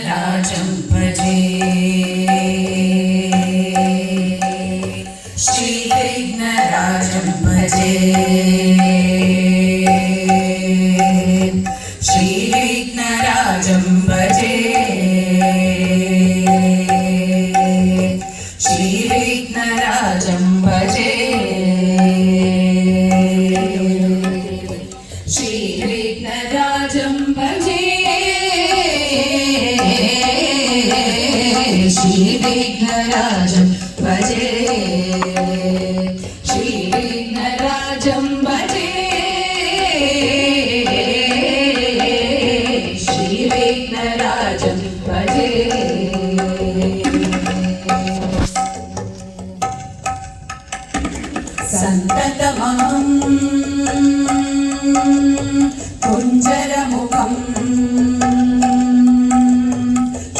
राजं भजे श्रीविघ्नराजं भजे श्रीविघ्नराजं भजे श्रीविघ्नराजं भजे श्रीविघ्नराजं भजे श्रीविघ्नराजं भजे श्रीविघ्नराजं भजे श्रीविघ्नराजं भजे सन्ततमहं कुञ्जरमुखं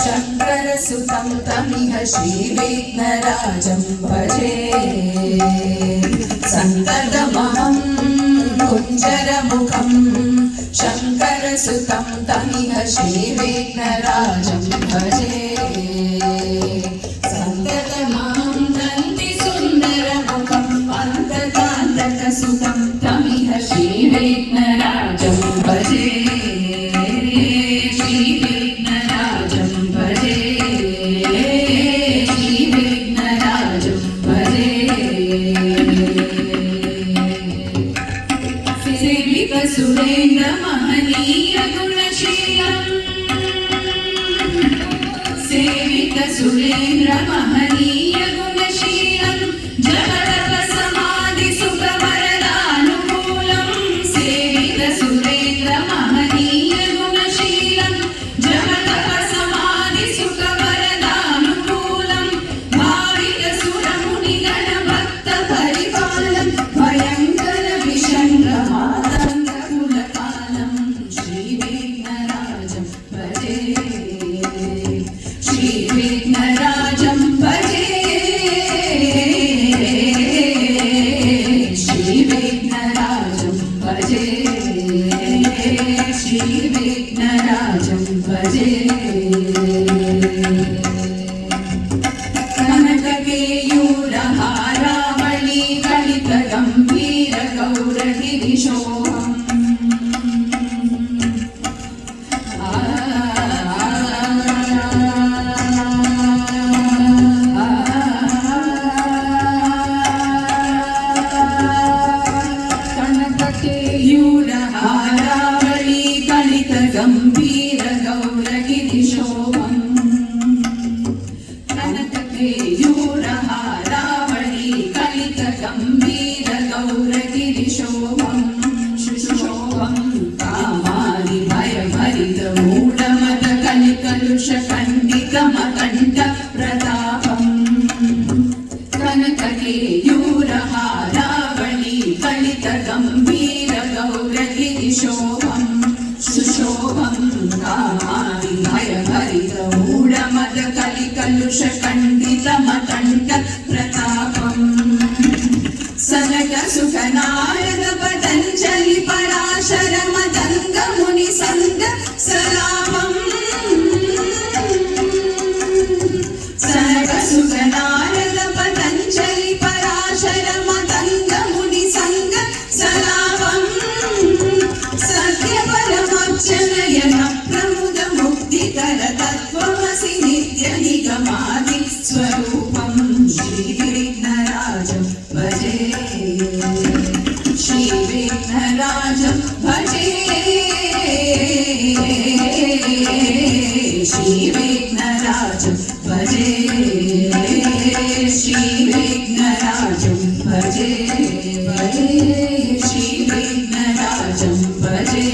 शङ्करसुतं तमिह श्रीविघ्नराजं भजे सन्ततमहं कुञ्जरमुखं शङ्करसुतं तमिह श्रीविघ्नराजं भजे सन्ततमहं दन्तिसुन्दरमुखं अन्तकान्तकसुतं तमिह श्रीविघ्नराजं भजे श्रीविघ्नराजं भजे श्रीविघ्नराजं भजे सेवितसुरेन्द्र महनीय गुणशीलं सेवितसुरेन्द्र महनीय गुणशीलं जगदप समाधि सुखवरदानुकूलं सेवितसुरेन्द्र महनीय गुणशीलं जगदप समाधि सुखवरदानुकूलं भावितसुरमुनिगण भक्त परिपालं भयङ्कर विषण्गमातङ्गकुलपालं श्रीविघ्नराजं भजे श्रीविघ्नराजं भजे श्रीविघ्नराजं भजे श्रीविघ्नराजं भजे कनककेयूरहारावळी कलितगम्भीर गौरगिरिशोभम् कनककेयूरहारावळी कलितगम्भीर गौरगिरिशोभम् कनककेयूरहारावळी कलितगम्भीर गौरगिरिशोभम् शुशोभं कामादि भयभरितमूढमद कलिकलुषखण्डितमकण्ठ प्रतापम् कनककेयूरहारावळी कलितगम्भीर गौरगिरिशोभम् सुशोभं कामादि भयभरितमूढमद कलिकलुषखण्डितमकण्ठ प्रतापम् सनक सुखनारद पतञ्जलि पराशर मदङ्ग मुनिसङ्ग सलामम् सनक सुखनारद पतञ्जलि पराशर मदङ्ग मुनिसङ्ग सलामम् सत्य परमोच्चनयन प्रमुद मुक्तिकर तत्त्वमसि नित्य निगमादि स्वरूपं श्रीविघ्नराजं भजे श्रीविघ्नराजं भजे श्रीविघ्नराजं भजे श्रीविघ्नराजं भजे भजे श्रीविघ्नराजं भजे